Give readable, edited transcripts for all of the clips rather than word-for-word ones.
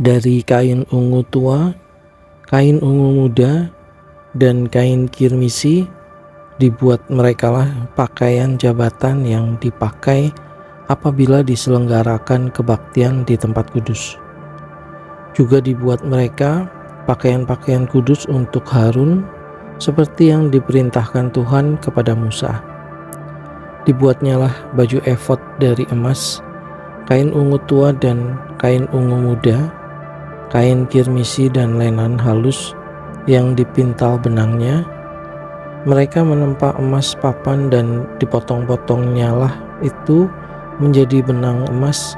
Dari kain ungu tua, kain ungu muda, dan kain kirmisi dibuat merekalah pakaian jabatan yang dipakai apabila diselenggarakan kebaktian di tempat kudus. Juga dibuat mereka pakaian-pakaian kudus untuk Harun seperti yang diperintahkan Tuhan kepada Musa. Dibuatnyalah baju efod dari emas, kain ungu tua dan kain ungu muda, kain kirmisi dan lenan halus yang dipintal benangnya. Mereka menempa emas papan dan dipotong-potongnya itu menjadi benang emas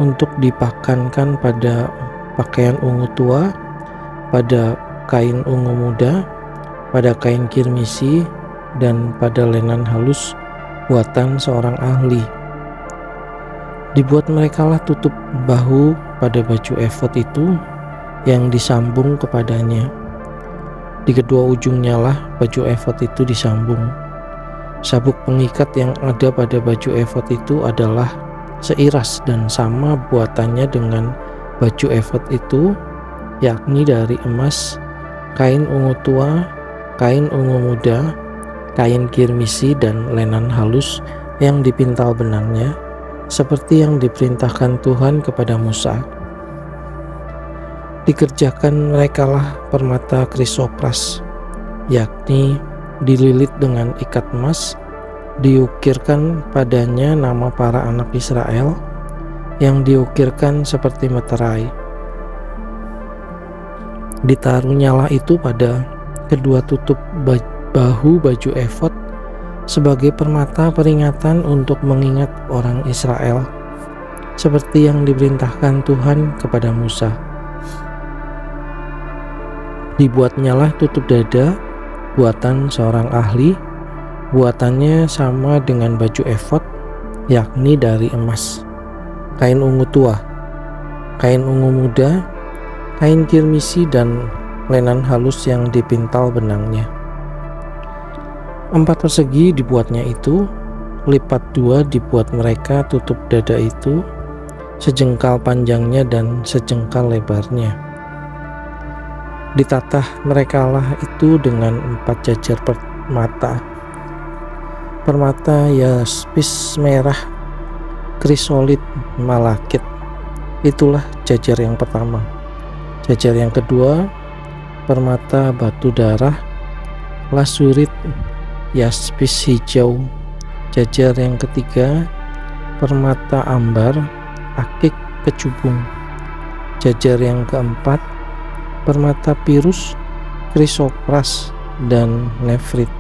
untuk dipakankan pada pakaian ungu tua, pada kain ungu muda, pada kain kirmisi, dan pada lenan halus buatan seorang ahli. Dibuat merekalah tutup bahu pada baju efod itu yang disambung kepadanya. Di kedua ujungnya lah baju efod itu disambung. Sabuk pengikat yang ada pada baju efod itu adalah seiras dan sama buatannya dengan baju efod itu, yakni dari emas, kain ungu tua, kain ungu muda, kain kirmisi, dan lenan halus yang dipintal benangnya, seperti yang diperintahkan Tuhan kepada Musa. Dikerjakan merekalah permata krisopras, yakni dililit dengan ikat emas, diukirkan padanya nama para anak Israel, yang diukirkan seperti meterai. Ditaruhnyalah itu pada kedua tutup bahu baju efod sebagai permata peringatan untuk mengingat orang Israel, seperti yang diperintahkan Tuhan kepada Musa. Dibuatnyalah tutup dada buatan seorang ahli, buatannya sama dengan baju efod, yakni dari emas, kain ungu tua, kain ungu muda, kain kirmisi, dan lenan halus yang dipintal benangnya. 4 persegi dibuatnya itu, lipat 2 dibuat mereka tutup dada itu, sejengkal panjangnya dan sejengkal lebarnya. Ditatah merekalah itu dengan 4 jajar permata. Permata yaspis merah, krisolit, malakit. Itulah jajar yang pertama. Jajar yang kedua, permata batu darah, lasurit, yaspis hijau. Jajar yang ketiga, permata ambar, akik kecubung. Jajar yang keempat, permata pirus, krisopras, dan nefrit,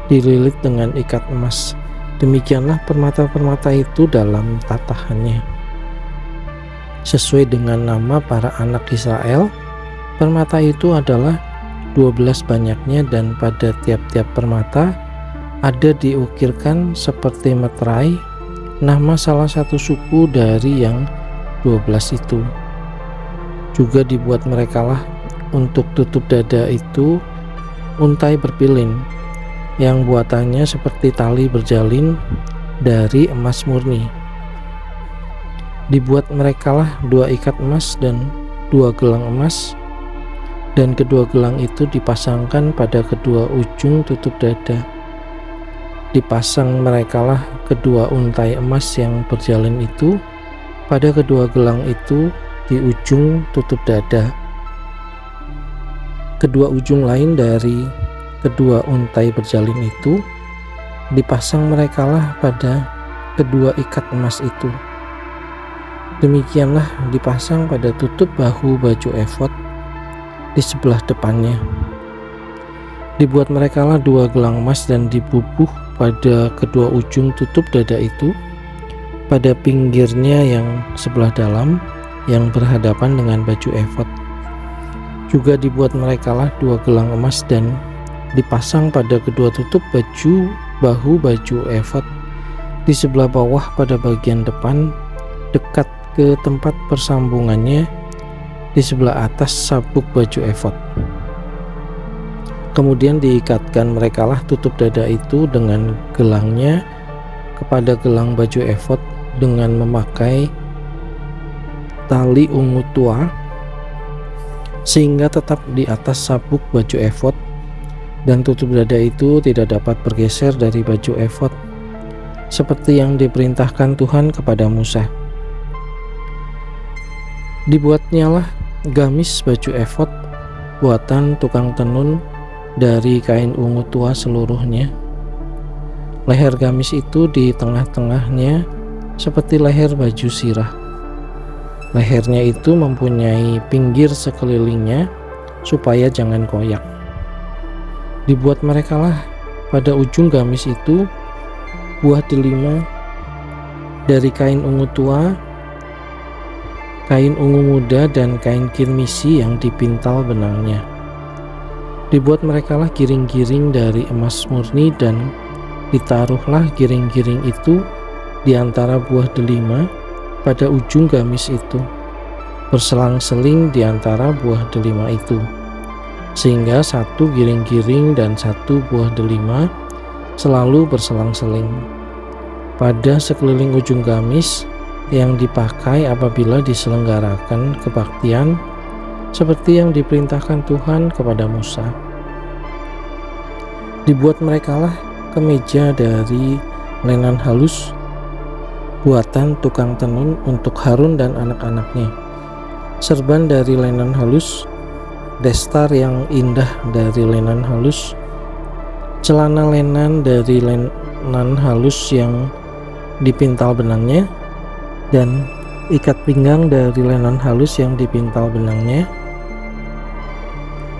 dililit dengan ikat emas. Demikianlah permata-permata itu dalam tatahannya. Sesuai dengan nama para anak Israel, permata itu adalah 12 banyaknya, dan pada tiap-tiap permata ada diukirkan seperti meterai nama salah satu suku dari yang 12 itu. Juga dibuat merekalah untuk tutup dada itu untai berpilin, yang buatannya seperti tali berjalin dari emas murni. Dibuat merekalah 2 ikat emas dan 2 gelang emas, dan kedua gelang itu dipasangkan pada kedua ujung tutup dada. Dipasang merekalah kedua untai emas yang berjalin itu pada kedua gelang itu di ujung tutup dada. Kedua ujung lain dari kedua untai berjalin itu dipasang merekalah pada kedua ikat emas itu. Demikianlah dipasang pada tutup bahu baju efod di sebelah depannya. Dibuat merekalah 2 gelang emas dan dibubuh pada kedua ujung tutup dada itu, pada pinggirnya yang sebelah dalam yang berhadapan dengan baju efod. Juga dibuat merekalah 2 gelang emas dan dipasang pada kedua tutup bahu baju efod di sebelah bawah pada bagian depan, dekat ke tempat persambungannya di sebelah atas sabuk baju efod. Kemudian diikatkan merekalah tutup dada itu dengan gelangnya kepada gelang baju efod dengan memakai tali ungu tua sehingga tetap di atas sabuk baju efod, dan tutup dada itu tidak dapat bergeser dari baju efod, seperti yang diperintahkan Tuhan kepada Musa. Dibuatnyalah gamis baju efod buatan tukang tenun dari kain ungu tua seluruhnya. Leher gamis itu di tengah-tengahnya seperti leher baju sirah. Lehernya itu mempunyai pinggir sekelilingnya supaya jangan koyak. Dibuat merekalah pada ujung gamis itu buah delima dari kain ungu tua, kain ungu muda, dan kain kirmisi yang dipintal benangnya. Dibuat merekalah giring-giring dari emas murni, dan ditaruhlah giring-giring itu di antara buah delima pada ujung gamis itu, berselang-seling di antara buah delima itu, sehingga satu giring-giring dan satu buah delima selalu berselang-seling pada sekeliling ujung gamis yang dipakai apabila diselenggarakan kebaktian, seperti yang diperintahkan Tuhan kepada Musa. Dibuat merekalah kemeja dari lenan halus buatan tukang tenun untuk Harun dan anak-anaknya, serban dari lenan halus, destar yang indah dari lenan halus, celana lenan dari lenan halus yang dipintal benangnya, dan ikat pinggang dari lenan halus yang dipintal benangnya,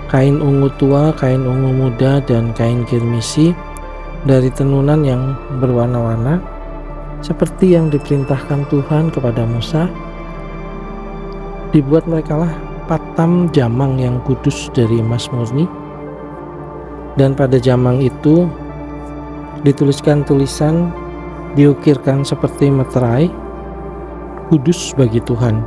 kain ungu tua, kain ungu muda, dan kain kirmisi dari tenunan yang berwarna-warna, seperti yang diperintahkan Tuhan kepada Musa. Dibuat merekalah patam jamang yang kudus dari emas murni, dan pada jamang itu dituliskan tulisan diukirkan seperti meterai, kudus bagi Tuhan.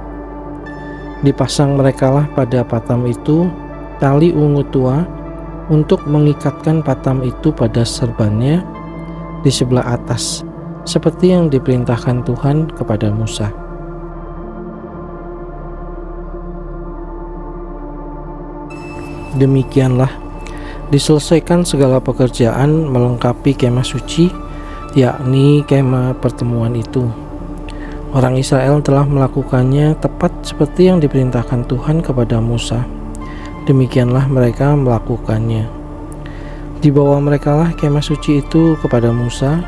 Dipasang merekalah pada patam itu tali ungu tua untuk mengikatkan patam itu pada serbannya di sebelah atas, seperti yang diperintahkan Tuhan kepada Musa. Demikianlah diselesaikan segala pekerjaan melengkapi kemah suci, yakni kemah pertemuan itu. Orang Israel telah melakukannya tepat seperti yang diperintahkan Tuhan kepada Musa. Demikianlah mereka melakukannya. Dibawa merekalah kemah suci itu kepada Musa,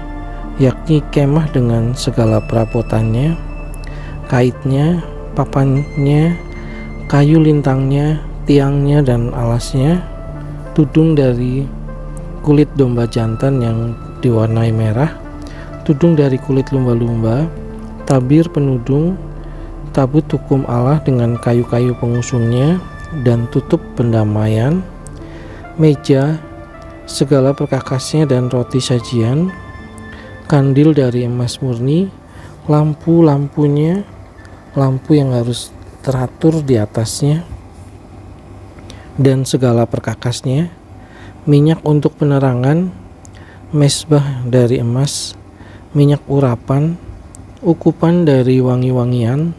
yakni kemah dengan segala perabotannya, kaitnya, papannya, kayu lintangnya, tiangnya dan alasnya, tudung dari kulit domba jantan yang diwarnai merah, tudung dari kulit lumba-lumba, tabir penudung, tabut hukum Allah dengan kayu-kayu pengusungnya, dan tutup pendamaian, meja, segala perkakasnya dan roti sajian, kandil dari emas murni, lampu-lampunya, lampu yang harus teratur di atasnya, dan segala perkakasnya, minyak untuk penerangan, mezbah dari emas, minyak urapan, ukupan dari wangi-wangian,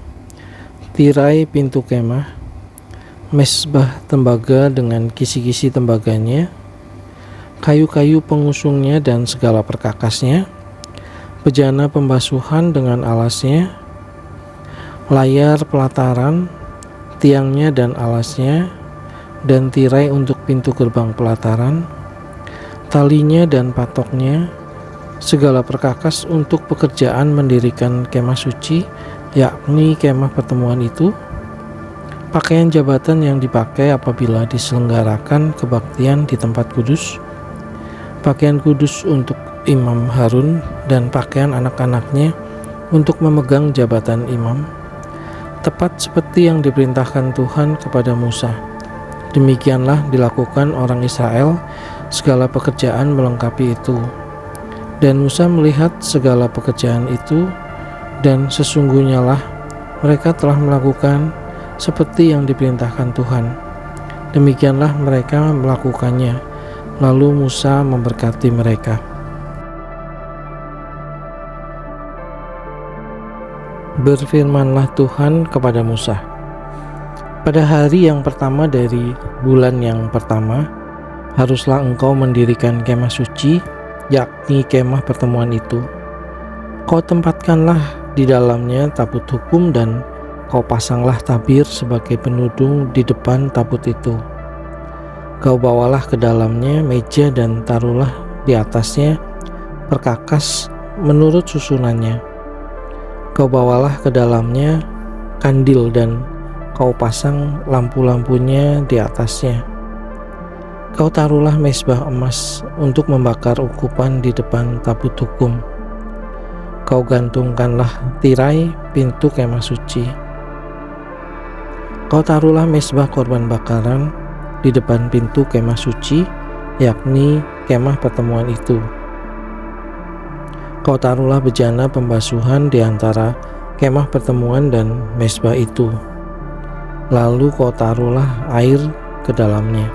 tirai pintu kemah, mezbah tembaga dengan kisi-kisi tembaganya, kayu-kayu pengusungnya dan segala perkakasnya, bejana pembasuhan dengan alasnya, layar pelataran, tiangnya dan alasnya, dan tirai untuk pintu gerbang pelataran, talinya dan patoknya, segala perkakas untuk pekerjaan mendirikan kemah suci, yakni kemah pertemuan itu, pakaian jabatan yang dipakai apabila diselenggarakan kebaktian di tempat kudus, pakaian kudus untuk Imam Harun dan pakaian anak-anaknya untuk memegang jabatan imam, tepat seperti yang diperintahkan Tuhan kepada Musa. Demikianlah dilakukan orang Israel segala pekerjaan melengkapi itu. Dan Musa melihat segala pekerjaan itu, dan sesungguhnya lah mereka telah melakukan seperti yang diperintahkan Tuhan. Demikianlah mereka melakukannya. Lalu Musa memberkati mereka. Berfirmanlah Tuhan kepada Musa, pada hari yang pertama dari bulan yang pertama, haruslah engkau mendirikan kemah suci, yakni kemah pertemuan itu. Kau tempatkanlah di dalamnya tabut hukum dan kau pasanglah tabir sebagai penudung di depan tabut itu. Kau bawalah ke dalamnya meja dan taruhlah di atasnya perkakas menurut susunannya. Kau bawalah ke dalamnya kandil dan kau pasang lampu-lampunya di atasnya. Kau taruhlah mezbah emas untuk membakar ukupan di depan tabut hukum. Kau gantungkanlah tirai pintu kemah suci. Kau taruhlah mezbah korban bakaran di depan pintu kemah suci, yakni kemah pertemuan itu. Kau taruhlah bejana pembasuhan di antara kemah pertemuan dan mezbah itu. Lalu kau taruhlah air ke dalamnya.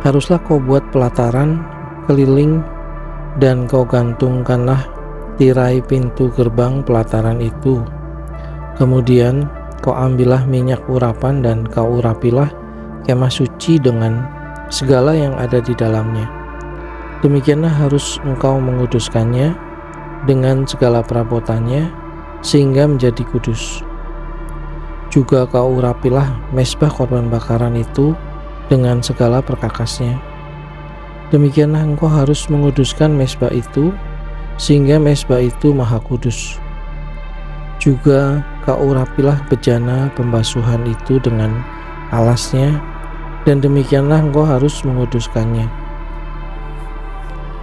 Haruslah kau buat pelataran keliling dan kau gantungkanlah tirai pintu gerbang pelataran itu. Kemudian kau ambillah minyak urapan dan kau urapilah kemah suci dengan segala yang ada di dalamnya. Demikianlah harus engkau menguduskannya dengan segala perabotannya sehingga menjadi kudus. Juga kau urapilah mezbah korban bakaran itu dengan segala perkakasnya. Demikianlah engkau harus menguduskan mezbah itu sehingga mezbah itu maha kudus. Juga kau urapilah bejana pembasuhan itu dengan alasnya, dan demikianlah engkau harus menguduskannya.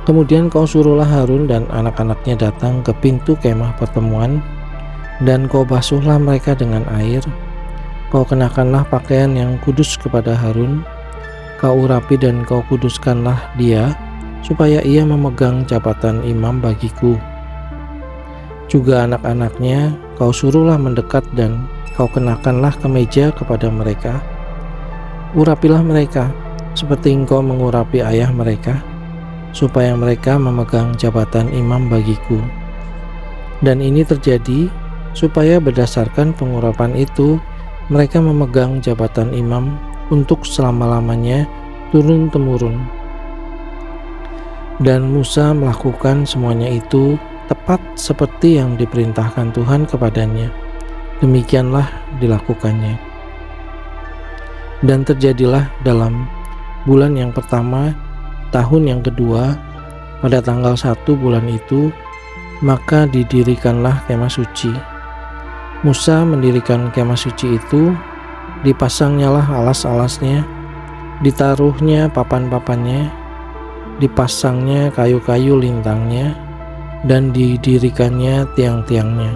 Kemudian kau suruhlah Harun dan anak-anaknya datang ke pintu kemah pertemuan, dan kau basuhlah mereka dengan air. Kau kenakanlah pakaian yang kudus kepada Harun. Kau urapi dan kau kuduskanlah dia, supaya ia memegang jabatan imam bagiku. Juga anak-anaknya kau suruhlah mendekat dan kau kenakanlah kemeja kepada mereka. Urapilah mereka seperti engkau mengurapi ayah mereka, supaya mereka memegang jabatan imam bagiku. Dan ini terjadi supaya berdasarkan pengurapan itu mereka memegang jabatan imam untuk selama-lamanya turun-temurun. Dan Musa melakukan semuanya itu tepat seperti yang diperintahkan Tuhan kepadanya. Demikianlah dilakukannya. Dan terjadilah dalam bulan yang pertama tahun yang kedua, pada tanggal 1 bulan itu, maka didirikanlah kemah suci. Musa mendirikan kemah suci itu, dipasangnyalah alas-alasnya, ditaruhnya papan-papannya, dipasangnya kayu-kayu lintangnya, dan didirikannya tiang-tiangnya.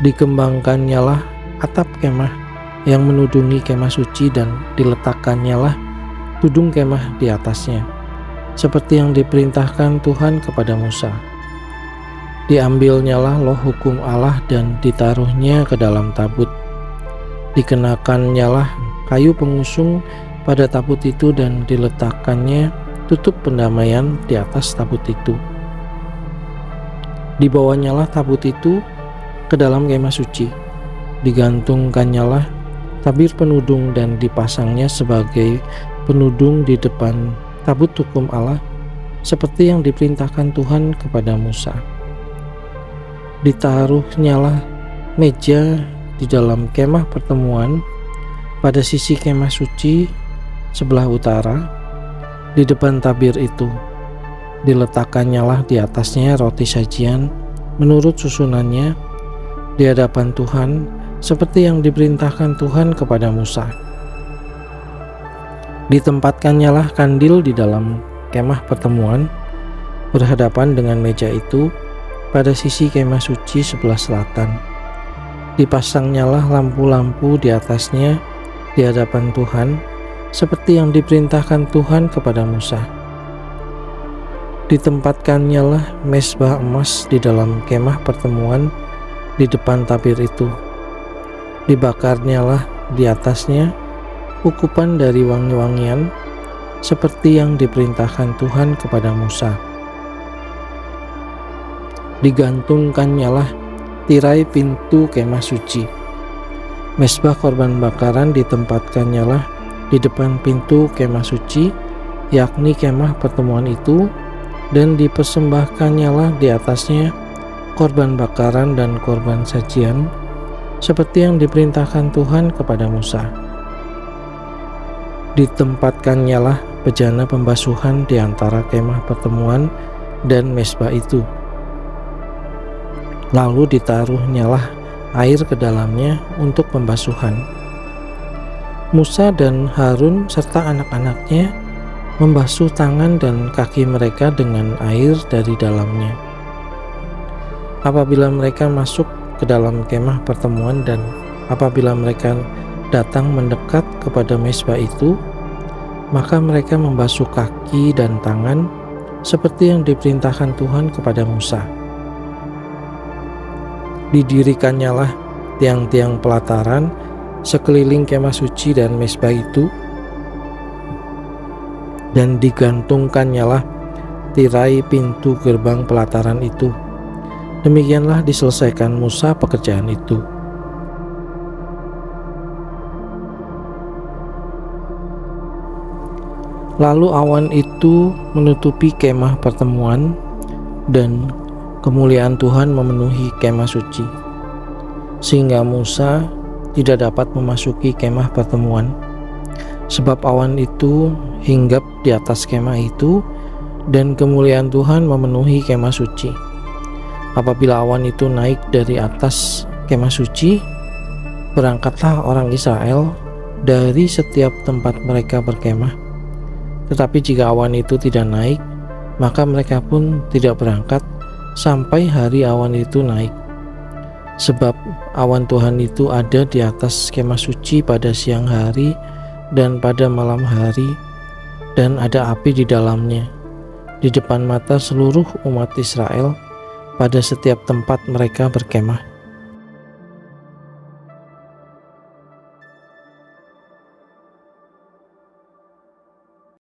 Dikembangkannyalah atap kemah yang menudungi kemah suci dan diletakannyalah tudung kemah di atasnya, seperti yang diperintahkan Tuhan kepada Musa. Diambilnyalah loh hukum Allah dan ditaruhnya ke dalam tabut. Dikenakannyalah kayu pengusung pada tabut itu dan diletakkannya tutup pendamaian di atas tabut itu. Dibawanyalah tabut itu ke dalam kemah suci. Digantungkannyalah tabir penudung dan dipasangnya sebagai penudung di depan tabut hukum Allah, seperti yang diperintahkan Tuhan kepada Musa. Ditaruhnyalah meja di dalam kemah pertemuan pada sisi kemah suci sebelah utara, di depan tabir itu. Diletakannyalah di atasnya roti sajian menurut susunannya di hadapan Tuhan, seperti yang diperintahkan Tuhan kepada Musa. Ditempatkannyalah kandil di dalam kemah pertemuan berhadapan dengan meja itu pada sisi kemah suci sebelah selatan. Dipasangnyalah lampu-lampu di atasnya di hadapan Tuhan, seperti yang diperintahkan Tuhan kepada Musa. Ditempatkannyalah mezbah emas di dalam kemah pertemuan di depan tabir itu. Dibakarnyalah di atasnya ukupan dari wangi-wangian, seperti yang diperintahkan Tuhan kepada Musa. Digantungkannyalah tirai pintu kemah suci. Mezbah korban bakaran ditempatkannya lah di depan pintu kemah suci, yakni kemah pertemuan itu, dan dipersembahkannya lah di atasnya korban bakaran dan korban sajian, seperti yang diperintahkan Tuhan kepada Musa. Ditempatkannya lah bejana pembasuhan di antara kemah pertemuan dan mezbah itu. Lalu ditaruhnya lah air ke dalamnya untuk pembasuhan. Musa dan Harun serta anak-anaknya membasuh tangan dan kaki mereka dengan air dari dalamnya. Apabila mereka masuk ke dalam kemah pertemuan dan apabila mereka datang mendekat kepada mezbah itu, maka mereka membasuh kaki dan tangan seperti yang diperintahkan Tuhan kepada Musa. Didirikannya lah tiang-tiang pelataran sekeliling kemah suci dan mezbah itu, dan digantungkannya lah tirai pintu gerbang pelataran itu. Demikianlah diselesaikan Musa pekerjaan itu. Lalu awan itu menutupi kemah pertemuan, dan kemuliaan Tuhan memenuhi kemah suci, sehingga Musa tidak dapat memasuki kemah pertemuan, sebab awan itu hinggap di atas kemah itu, dan kemuliaan Tuhan memenuhi kemah suci. Apabila awan itu naik dari atas kemah suci, berangkatlah orang Israel dari setiap tempat mereka berkemah. Tetapi jika awan itu tidak naik, maka mereka pun tidak berangkat sampai hari awan itu naik. Sebab awan Tuhan itu ada di atas kemah suci pada siang hari dan pada malam hari, dan ada api di dalamnya, di depan mata seluruh umat Israel pada setiap tempat mereka berkemah.